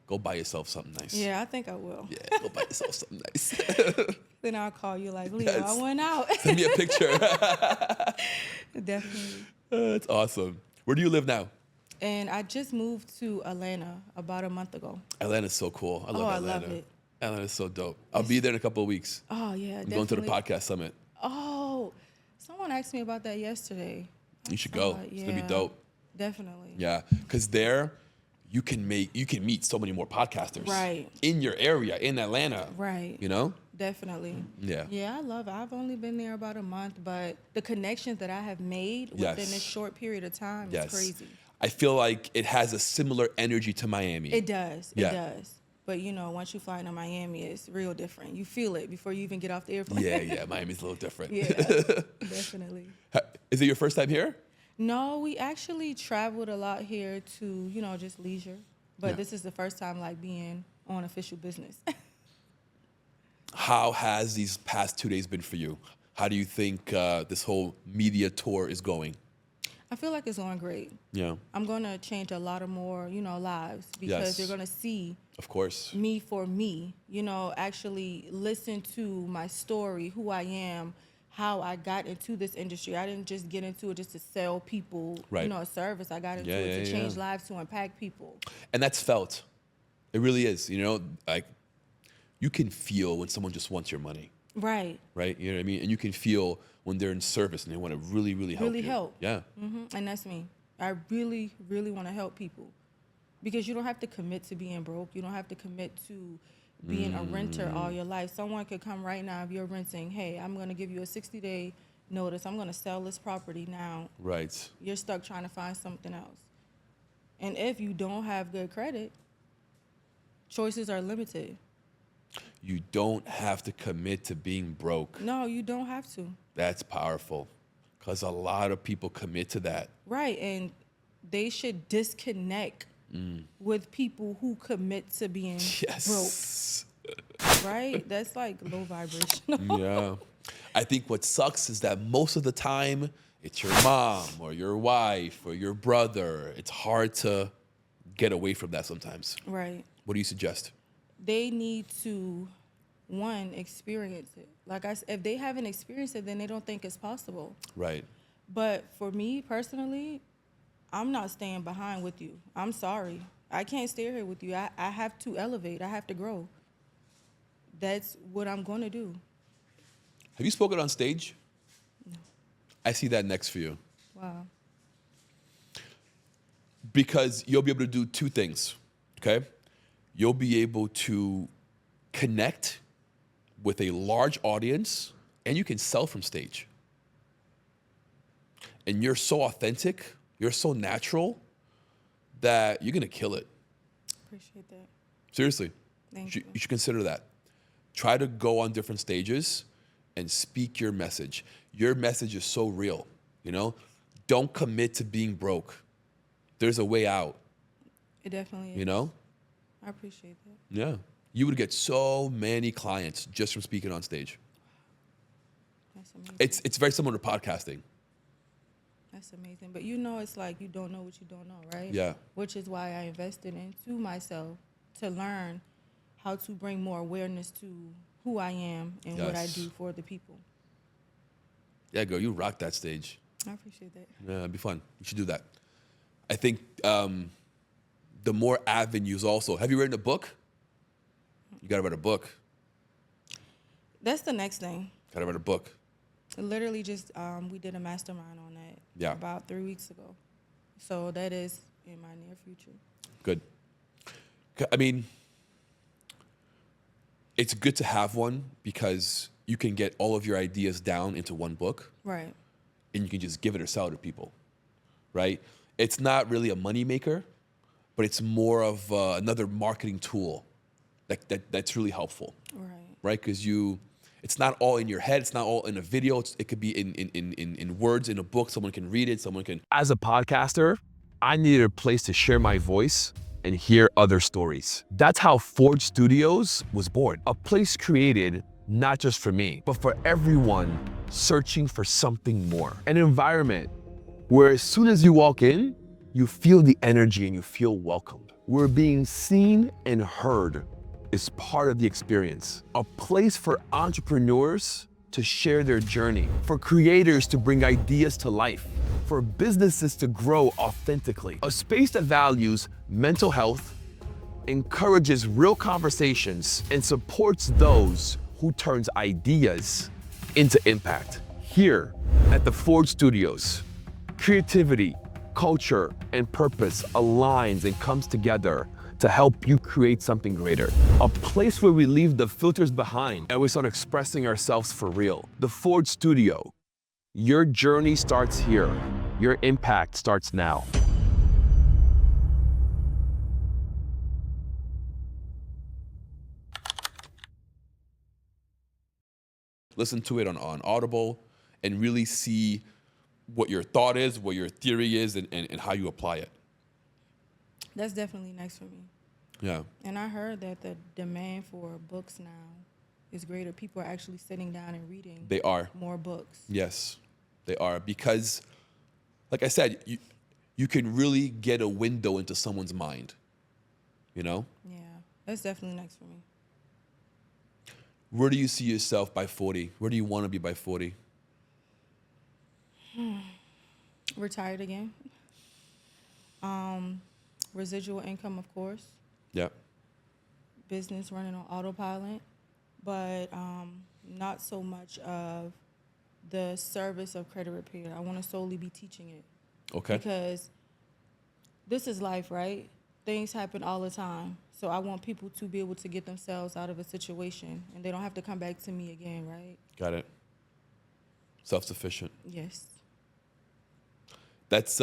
Go buy yourself something nice. Yeah, I think I will. Yeah, go buy yourself something nice. Then I'll call you like, Leo, Yes. I went out. Send me a picture. Definitely. That's awesome. Where do you live now? And I just moved to Atlanta about a month ago. Atlanta's so cool. I love I Atlanta. love it. Atlanta's so dope. I'll be there in a couple of weeks. Oh, yeah, I'm going to the definitely. podcast summit. Oh, someone asked me about that yesterday. You should I go. saw it. It's gonna be Yeah, dope. Definitely. Yeah, because there you can meet so many more podcasters. Right. In your area, in Atlanta. Right. You know? Definitely. Yeah. Yeah, I love it. I've only been there about a month, but the connections that I have made within this short period of time is crazy. I feel like it has a similar energy to Miami. It does. Yeah. It does. But you know, once you fly into Miami, it's real different. You feel it before you even get off the airplane. Yeah, Miami's a little different. Yeah, definitely. Is it your first time here? No, we actually traveled a lot here to, you know, just leisure. But this is the first time like being on official business. How has these past 2 days been for you? How do you think this whole media tour is going? I feel like it's going great. Yeah. I'm going to change a lot of more, you know, lives because they're going to see of course me for me, you know, actually listen to my story, who I am, how I got into this industry. I didn't just get into it just to sell people, you know, a service. I got into it to change lives, to impact people. And that's felt. It really is, you know, like you can feel when someone just wants your money. Right. Right? You know what I mean? And you can feel when they're in service and they want to really, really help you. Help. Yeah. And that's me. I really, really want to help people because you don't have to commit to being broke. You don't have to commit to being a renter all your life. Someone could come right now if you're renting, hey, I'm going to give you a 60-day notice. I'm going to sell this property now. Right. You're stuck trying to find something else. And if you don't have good credit, choices are limited. You don't have to commit to being broke. No, you don't have to. That's powerful because a lot of people commit to that. Right, and they should disconnect with people who commit to being broke. Right? That's like low vibrational. Yeah. I think what sucks is that most of the time it's your mom or your wife or your brother. It's hard to get away from that sometimes. Right. What do you suggest? They need to, one, experience it. Like I said, if they haven't experienced it, then they don't think it's possible. Right. But for me personally, I'm not staying behind with you. I'm sorry. I can't stay here with you. I have to elevate. I have to grow. That's what I'm going to do. Have you spoken on stage? No. I see that next for you. Wow. Because you'll be able to do two things, okay? You'll be able to connect with a large audience and you can sell from stage. And you're so authentic, you're so natural that you're gonna kill it. Appreciate that. Seriously. Thank you. You should consider that. Try to go on different stages and speak your message. Your message is so real, you know? Don't commit to being broke. There's a way out. It definitely is. You know? I appreciate that. Yeah. You would get so many clients just from speaking on stage. That's amazing. It's very similar to podcasting. That's amazing. But you know, it's like you don't know what you don't know, right? Yeah. Which is why I invested into myself to learn how to bring more awareness to who I am and what I do for the people. Yeah, girl, you rock that stage. I appreciate that. Yeah, it'd be fun. You should do that. I think the more avenues also. Have you written a book? You gotta write a book. That's the next thing. Gotta write a book. Literally just, we did a mastermind on that about 3 weeks ago. So that is in my near future. Good. I mean, it's good to have one because you can get all of your ideas down into one book. Right. And you can just give it or sell it to people, right? It's not really a moneymaker, but it's more of another marketing tool that's really helpful, right? Because it's not all in your head. It's not all in a video. It could be in words, in a book. Someone can read it. Someone can. As a podcaster, I needed a place to share my voice and hear other stories. That's how Forge Studios was born. A place created not just for me, but for everyone searching for something more. An environment where as soon as you walk in, you feel the energy and you feel welcomed. Where being seen and heard is part of the experience. A place for entrepreneurs to share their journey, for creators to bring ideas to life, for businesses to grow authentically. A space that values mental health, encourages real conversations, and supports those who turns ideas into impact. Here at the Forge Studios, creativity, culture, and purpose aligns and comes together to help you create something greater. A place where we leave the filters behind and we start expressing ourselves for real. The Forge Studio. Your journey starts here. Your impact starts now. Listen to it on Audible and really see what your thought is, what your theory is, and how you apply it. That's definitely next for me. Yeah. And I heard that the demand for books now is greater. People are actually sitting down and reading. They are. More books. Yes, they are. Because, like I said, you can really get a window into someone's mind, you know? Yeah, that's definitely next for me. Where do you see yourself by 40? Where do you want to be by 40? Retired again. Residual income, of course. Yeah. Business running on autopilot, but not so much of the service of credit repair. I want to solely be teaching it. Okay. Because this is life, right? Things happen all the time. So I want people to be able to get themselves out of a situation, and they don't have to come back to me again, right? Got it. Self-sufficient. Yes. That's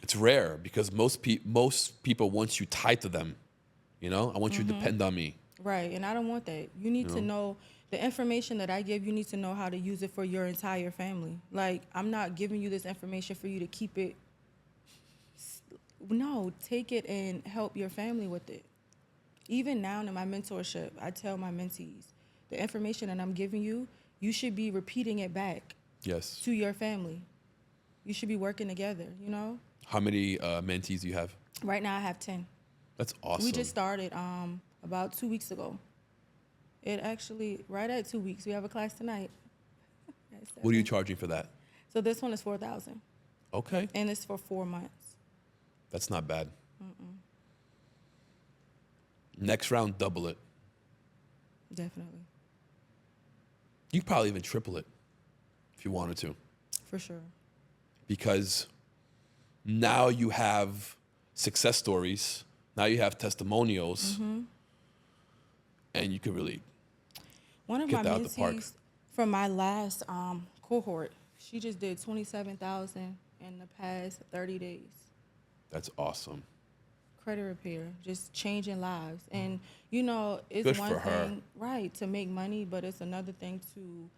it's rare because most people want you tied to them. You know, I want you to depend on me. Right, and I don't want that. You need to know the information that I give. You need to know how to use it for your entire family. Like, I'm not giving you this information for you to keep it. No, take it and help your family with it. Even now in my mentorship, I tell my mentees, the information that I'm giving you, you should be repeating it back. Yes. To your family. You should be working together, you know? How many mentees do you have? Right now I have 10. That's awesome. We just started about 2 weeks ago. It actually, right at 2 weeks, we have a class tonight. What are you charging for that? So this one is $4,000. Okay. And it's for 4 months. That's not bad. Next round, double it. Definitely. You could probably even triple it if you wanted to. For sure. Because now you have success stories. Now you have testimonials. And you could really One of get my that out the park. mentees from my last cohort, she just did $27,000 in the past 30 days. That's awesome. Credit repair, just changing lives. And, you know, it's Good one for her. thing, right, to make money, but it's another thing to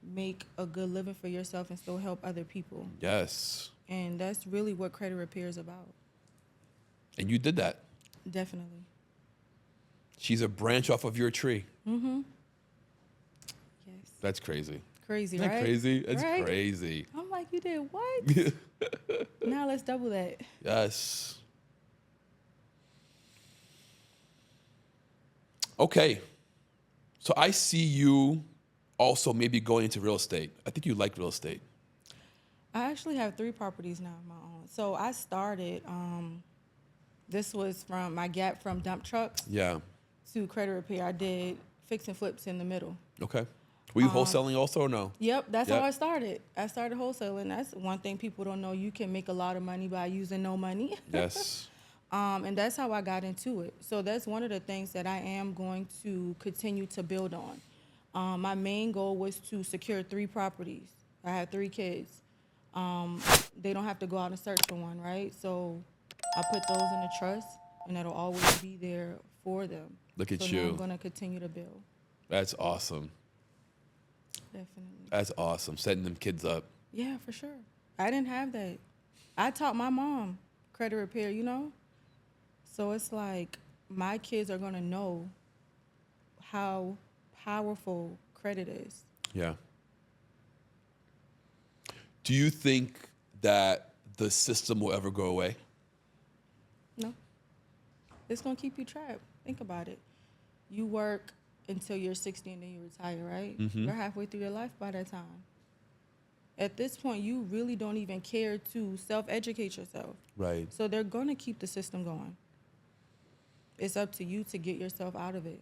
make a good living for yourself and still help other people. Yes. And that's really what credit repair is about. And you did that. Definitely. She's a branch off of your tree. Yes. That's crazy. Crazy, Isn't right? that crazy? That's Right? crazy. I'm like, you did what? Now let's double that. Yes. Okay. So I see you also maybe going into real estate. I think you like real estate. I actually have 3 properties now of my own. So I started, this was from my gap from dump trucks Yeah. to credit repair. I did fix and flips in the middle. Okay. Were you wholesaling also or no? Yep, that's Yep. how I started. I started wholesaling. That's one thing people don't know. You can make a lot of money by using no money. Yes. And that's how I got into it. So that's one of the things that I am going to continue to build on. My main goal was to secure 3 properties. I have 3 kids. They don't have to go out and search for one, right? So I put those in a trust, and it'll always be there for them. Look at so you. Now I'm going to continue to build. That's awesome. Definitely. That's awesome. Setting them kids up. Yeah, for sure. I didn't have that. I taught my mom credit repair, you know? So it's like my kids are going to know how powerful credit is. Yeah. Do you think that the system will ever go away? No. It's going to keep you trapped. Think about it. You work until you're 60 and then you retire, right? You're halfway through your life by that time. At this point, you really don't even care to self-educate yourself. Right. So they're going to keep the system going. It's up to you to get yourself out of it.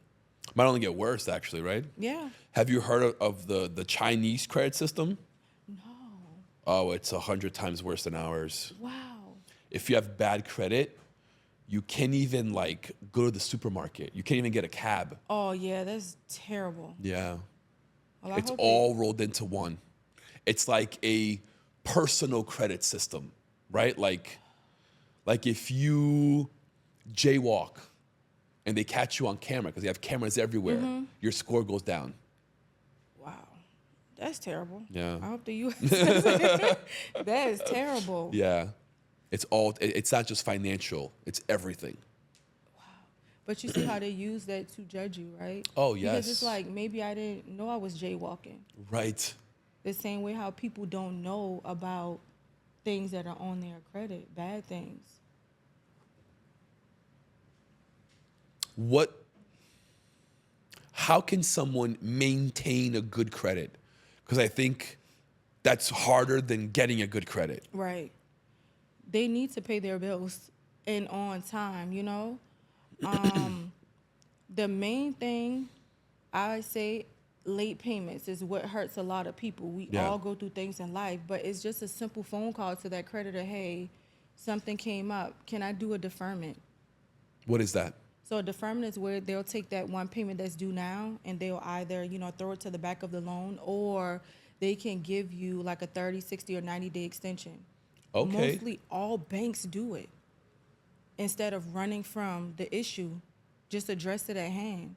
Might only get worse, actually, right? Yeah. Have you heard of the Chinese credit system? No. Oh, it's 100 times worse than ours. Wow. if you have bad credit, you can't even like go to the supermarket. You can't even get a cab. Oh yeah, that's terrible. Yeah. Well, I It's hope all rolled into one. It's like a personal credit system, right? Like if you jaywalk and they catch you on camera, because they have cameras everywhere, your score goes down. Wow, that's terrible. Yeah. I hope the U.S. That is terrible. Yeah. It's not just financial, it's everything. But you see how they use that to judge you, right? Oh, Because it's yes. like, maybe I didn't know I was jaywalking. Right. The same way how people don't know about things that are on their credit, bad things. How can someone maintain a good credit? Because I think that's harder than getting a good credit. Right. They need to pay their bills and on time, you know? The main thing I say, late payments is what hurts a lot of people. We Yeah. all go through things in life, but it's just a simple phone call to that creditor. Hey, something came up. Can I do a deferment? What is that? So a deferment is where they'll take that one payment that's due now and they'll either, throw it to the back of the loan, or they can give you like a 30, 60, or 90-day extension. Okay. Mostly all banks do it. Instead of running from the issue, just address it at hand.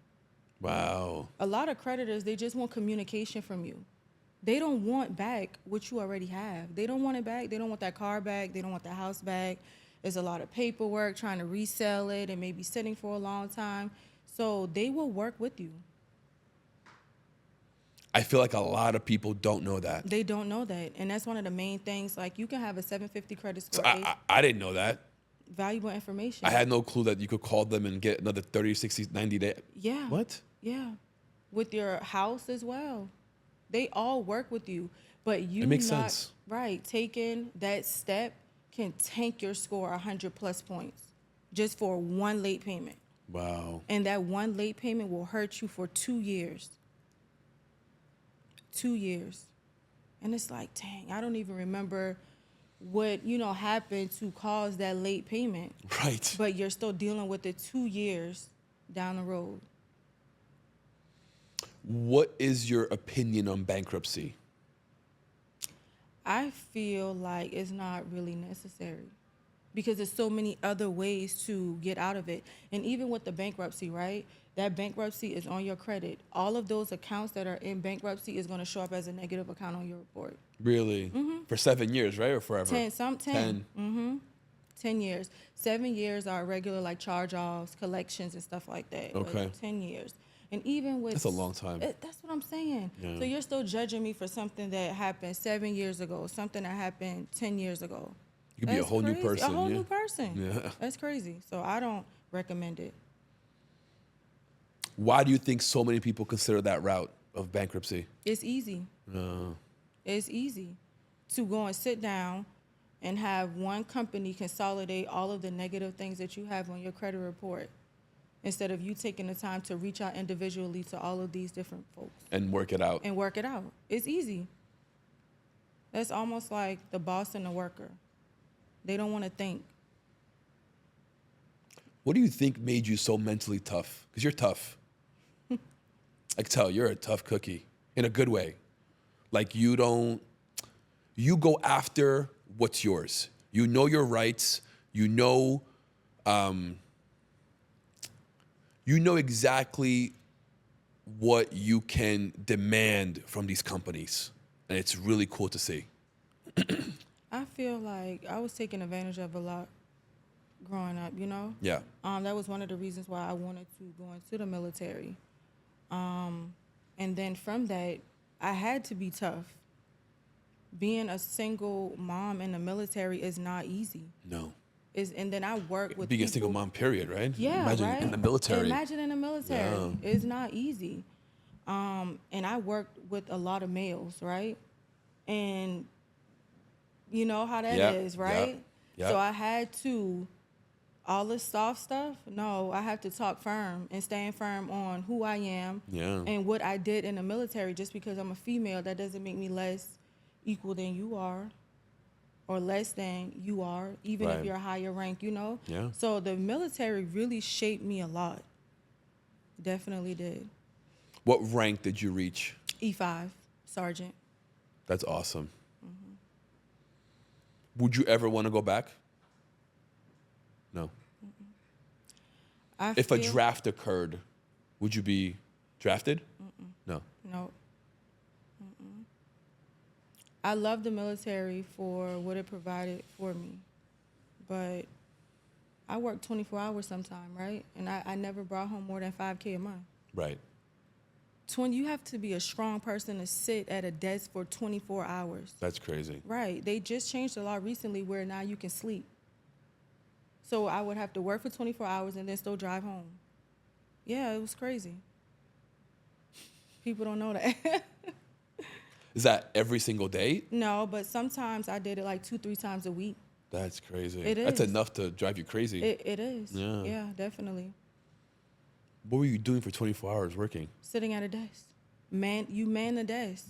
Wow. A lot of creditors, they just want communication from you. They don't want back what you already have. They don't want it back. They don't want that car back. They don't want the house back. There's a lot of paperwork trying to resell it and maybe sitting for a long time. So they will work with you. I feel like a lot of people don't know that. They don't know that. And that's one of the main things. Like, you can have a 750 credit So score. I didn't know that. Valuable information. I had no clue that you could call them and get another 30, 60, 90 days. Yeah. What? Yeah. With your house as well. They all work with you. But you It makes not, sense. Right. Taking that step can tank your score 100+ points just for one late payment. Wow. And that one late payment will hurt you for 2 years. 2 years. And it's like, dang, I don't even remember what, happened to cause that late payment. Right. But you're still dealing with it 2 years down the road. What is your opinion on bankruptcy? I feel like it's not really necessary because there's so many other ways to get out of it. And even with the bankruptcy, right? That bankruptcy is on your credit. All of those accounts that are in bankruptcy is going to show up as a negative account on your report. Really? Mm-hmm. For 7 years, right? Or forever? 10. 10 years. 7 years are regular, like charge-offs, collections, and stuff like that. Okay. But 10 years. And even with... That's a long time. That's what I'm saying. Yeah. So you're still judging me for something that happened 7 years ago, something that happened 10 years ago. You could be a whole new person. A whole yeah. new person. Yeah. That's crazy. So I don't recommend it. Why do you think so many people consider that route of bankruptcy? It's easy. It's easy to go and sit down and have one company consolidate all of the negative things that you have on your credit report instead of you taking the time to reach out individually to all of these different folks. And work it out. It's easy. That's almost like the boss and the worker. They don't want to think. What do you think made you so mentally tough? Because you're tough. I can tell you're a tough cookie in a good way. Like you go after what's yours. You know your rights. You know exactly what you can demand from these companies. And it's really cool to see. I feel like I was taken advantage of a lot growing up, Yeah. That was one of the reasons why I wanted to go into the military. And then from that, I had to be tough. Being a single mom in the military is not easy. No. And then I work with Being a people, single mom, period, right? Yeah, Imagine right? in the military. Imagine in the military. Yeah. It's not easy. And I worked with a lot of males, right? And you know how that is, right? Yep. So I had to, all this soft stuff, no, I have to talk firm and stand firm on who I am and what I did in the military. Just because I'm a female, that doesn't make me less equal than you are or less than you are, even Right. if you're higher rank, you know? Yeah. So the military really shaped me a lot. Definitely did. What rank did you reach? E5, sergeant. That's awesome. Would you ever want to go back? No. I If a feel- draft occurred, would you be drafted? No. No. I love the military for what it provided for me. But I work 24 hours sometime, right? And I never brought home more than $5K a month. Right. You have to be a strong person to sit at a desk for 24 hours. That's crazy. Right. They just changed the law recently where now you can sleep. So I would have to work for 24 hours and then still drive home. Yeah, it was crazy. People don't know that. Is that every single day? No, but sometimes I did it like 2-3 times a week. That's crazy. It That's is. enough to drive you crazy. It is. Yeah. Yeah, definitely. What were you doing for 24 hours working? Sitting at a desk. You man the desk.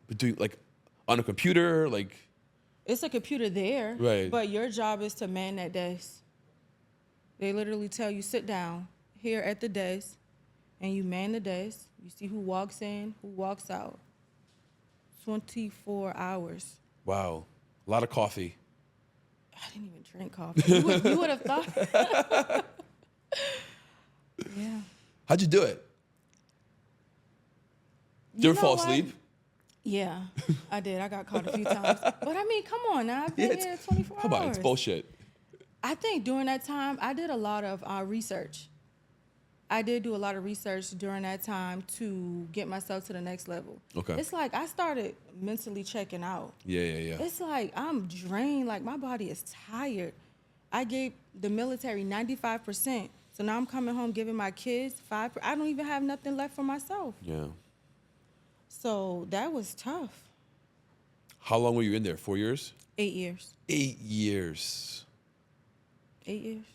But doing like on a computer, like It's a computer there, Right. but your job is to man that desk. They literally tell you, sit down here at the desk, and you man the desk. You see who walks in, who walks out. 24 hours. wow, a lot of coffee. I didn't even drink coffee. You would have thought. Yeah. How'd you do it? Did you ever know fall what? asleep? Yeah, I did. I got caught a few times. But I mean, come on now. I've been here 24 Come hours. on, it's bullshit. I think during that time, I did a lot of research. I did do a lot of research during that time to get myself to the next level. Okay. It's like I started mentally checking out. Yeah. It's like I'm drained. Like my body is tired. I gave the military 95%. So now I'm coming home giving my kids 5%. I don't even have nothing left for myself. Yeah. So that was tough. How long were you in there? 4 years? 8 years. 8 years. 8 years.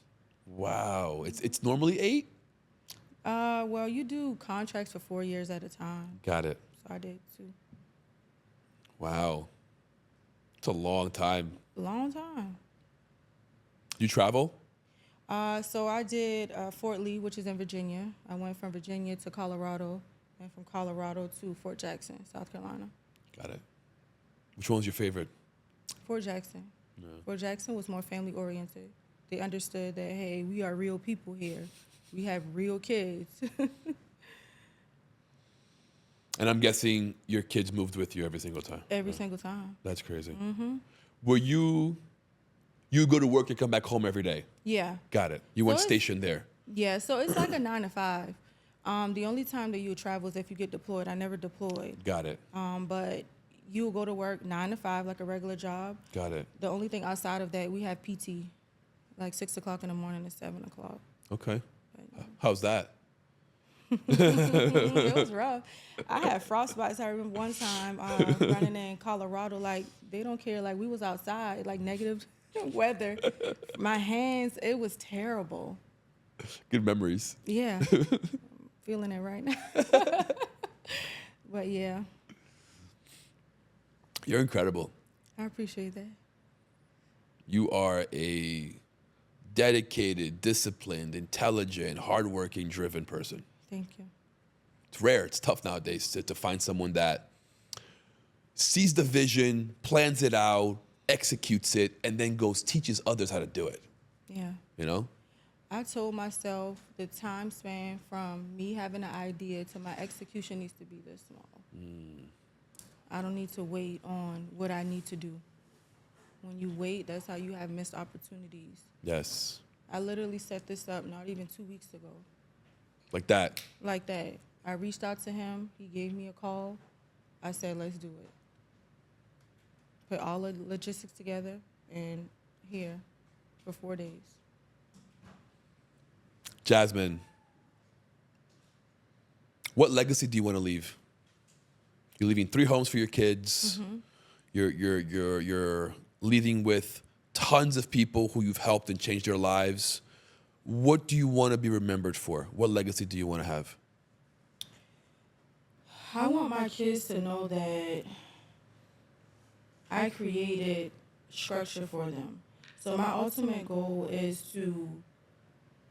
Wow. It's normally 8? Well, you do contracts for 4 years at a time. Got it. So I did too. Wow. It's a long time. Long time. You travel? So I did Fort Lee, which is in Virginia. I went from Virginia to Colorado, and from Colorado to Fort Jackson, South Carolina. Got it. Which one's your favorite? Fort Jackson. Yeah. Fort Jackson was more family oriented. They understood that, hey, we are real people here. We have real kids. And I'm guessing your kids moved with you every single time. Every single time. That's crazy. Mm-hmm. Were you go to work and come back home every day? Yeah. Got it. You So weren't it's- stationed there. Yeah, so it's like a 9 to 5. The only time that you travel is if you get deployed. I never deployed. Got it. But you'll go to work 9 to 5 like a regular job. Got it. The only thing outside of that, we have PT, like 6 o'clock in the morning to 7 o'clock. Okay. How's that? It was rough. I had frostbites. I remember one time running in Colorado, like they don't care. Like we was outside, like negative weather. My hands, it was terrible. Good memories. Yeah, I'm feeling it right now. But yeah, You're incredible. I appreciate that. You are a dedicated, disciplined, intelligent, hardworking, driven person. Thank you. It's rare. It's tough nowadays to find someone that sees the vision, plans it out, executes it, and then goes teaches others how to do it. Yeah. You know? I told myself the time span from me having an idea to my execution needs to be this small. I don't need to wait on what I need to do. When you wait, that's how you have missed opportunities. Yes. I literally set this up not even 2 weeks ago. Like that. Like that. I reached out to him. He gave me a call. I said, let's do it. Put all the logistics together and here for 4 days. Jasmine, what legacy do you want to leave? You're leaving 3 homes for your kids. Mm-hmm. You're leaving with tons of people who you've helped and changed their lives. What do you want to be remembered for? What legacy do you want to have? I want my kids to know that I created structure for them. So my ultimate goal is to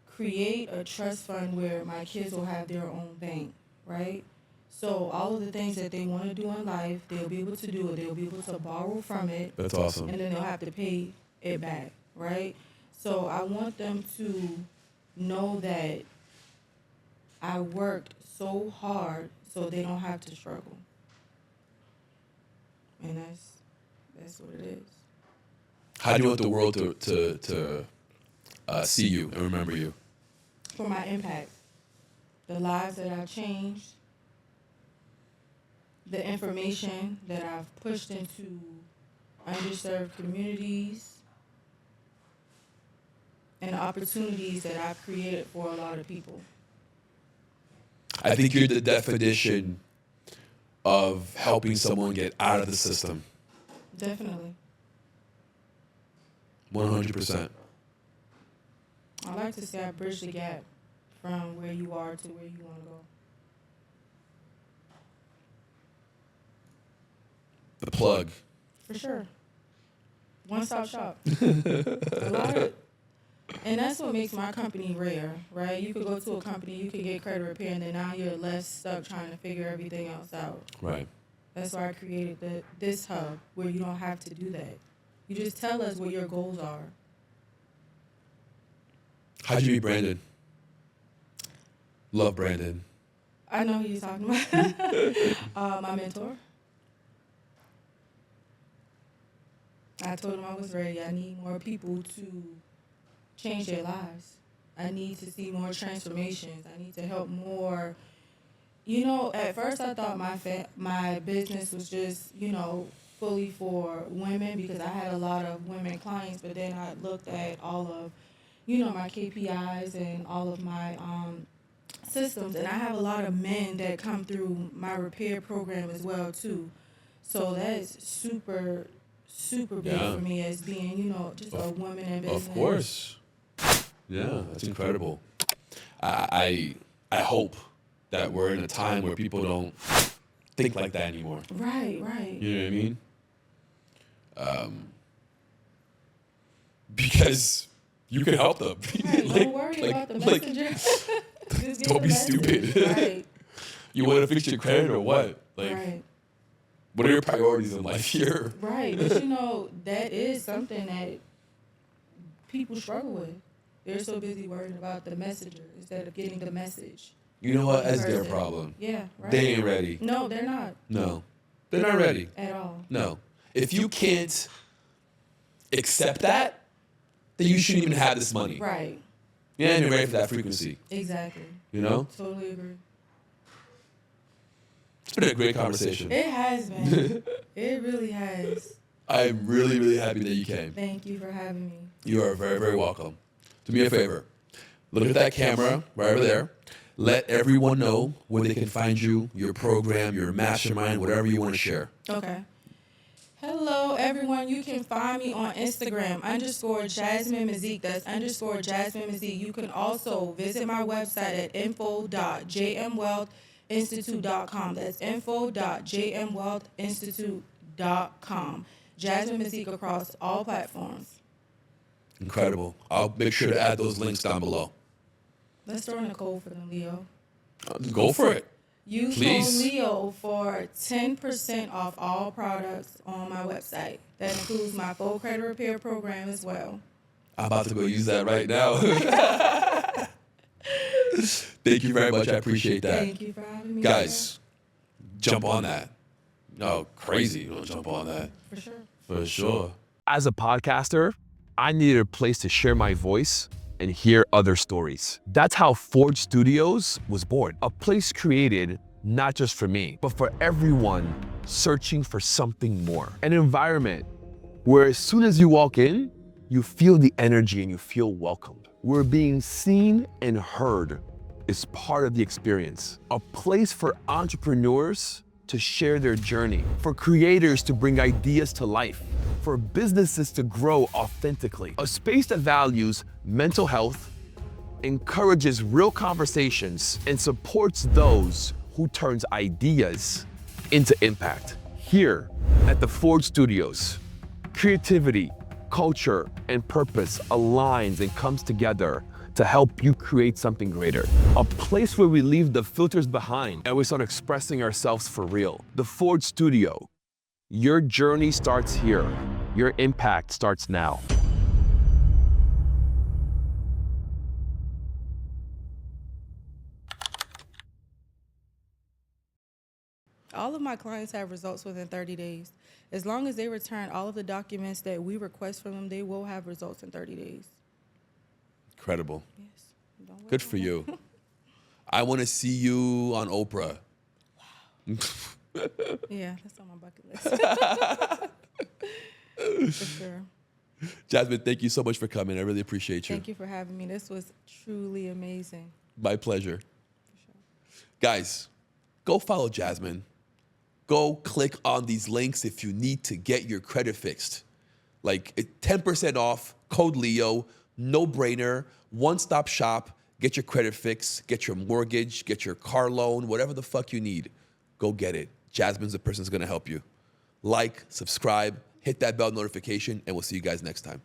create a trust fund where my kids will have their own bank, right? So all of the things that they want to do in life, they'll be able to do it. They'll be able to borrow from it. That's awesome. And then they'll have to pay it back, right? So I want them to know that I worked so hard so they don't have to struggle. And that's what it is. How do you want the world to see you and remember you? For my impact, the lives that I've changed, the information that I've pushed into underserved communities, and the opportunities that I've created for a lot of people. I think you're the definition of helping someone get out of the system. Definitely. 100%. I like to say I bridge the gap from where you are to where you want to go. The plug. For sure. One-stop shop. And that's what makes my company rare, right? You could go to a company, you could get credit repair, and then now you're less stuck trying to figure everything else out. Right. That's why I created this hub where you don't have to do that. You just tell us what your goals are. How'd you meet Brandon? Love Brandon. I know who you're talking about. My mentor. I told him I was ready. I need more people to change their lives. I need to see more transformations. I need to help more. You know, at first I thought my business was just, fully for women because I had a lot of women clients, but then I looked at all of, my KPIs and all of my systems, and I have a lot of men that come through my repair program as well, too. So that's super big for me as being, just a woman in business. Of course. Yeah, that's incredible. I hope that we're in a time where people don't think like that anymore. Right. You know what I mean? Because you can help them. Right, don't worry about the messenger. Don't be stupid. Right. You want to fix your credit or what? Right. What are your priorities in life here? Right, but that is something that people struggle with. They're so busy worried about the messenger instead of getting the message. You know what? That's their problem. Yeah, right. They ain't ready. No, they're not. No, they're not ready. At all. No. If you can't accept that, then you shouldn't even have this money. Right. You're not even ready for that frequency. Exactly. You know? Totally agree. It's been a great conversation. It has been. It really has. I'm really, really happy that you came. Thank you for having me. You are very, very welcome. Do me a favor. Look at that camera right over there. Let everyone know where they can find you, your program, your mastermind, whatever you want to share. Okay. Hello, everyone. You can find me on Instagram, _Jasmine Mazik. That's _Jasmine Mazik. You can also visit my website at info.jmwealthinstitute.com. That's info.jmwealthinstitute.com. Jasmine Mazik across all platforms. Incredible. I'll make sure to add those links down below. Let's throw in a code for them, Leo. Go for it. Use Please. code Leo for 10% off all products on my website. That includes my full credit repair program as well. I'm about to go use that right now. Thank you very much. I appreciate that. Thank you for having me. Guys, jump on that. No, crazy. You want to jump on that. For sure. For sure. As a podcaster, I needed a place to share my voice and hear other stories. That's how Forge Studios was born. A place created not just for me, but for everyone searching for something more. An environment where as soon as you walk in, you feel the energy and you feel welcomed. Where being seen and heard is part of the experience. A place for entrepreneurs to share their journey, for creators to bring ideas to life, for businesses to grow authentically. A space that values mental health, encourages real conversations, and supports those who turns ideas into impact. Here at the Forge Studios, Creativity, culture, and purpose aligns and comes together to help you create something greater. A place where we leave the filters behind and we start expressing ourselves for real. The Forge Studio. Your journey starts here. Your impact starts now. All of my clients have results within 30 days. As long as they return all of the documents that we request from them, they will have results in 30 days. Incredible. Yes. Don't wait Good on for that. you. I want to see you on Oprah. Yeah, that's on my bucket list. For sure. Jasmine, thank you so much for coming. I really appreciate you. Thank you for having me. This was truly amazing. My pleasure. Guys, go follow Jasmine. Go click on these links if you need to get your credit fixed. Like 10% off, code Leo, no brainer, one-stop shop. Get your credit fixed, get your mortgage, get your car loan, whatever the fuck you need. Go get it. Jasmine's the person who's gonna help you. Like, subscribe, hit that bell notification, and we'll see you guys next time.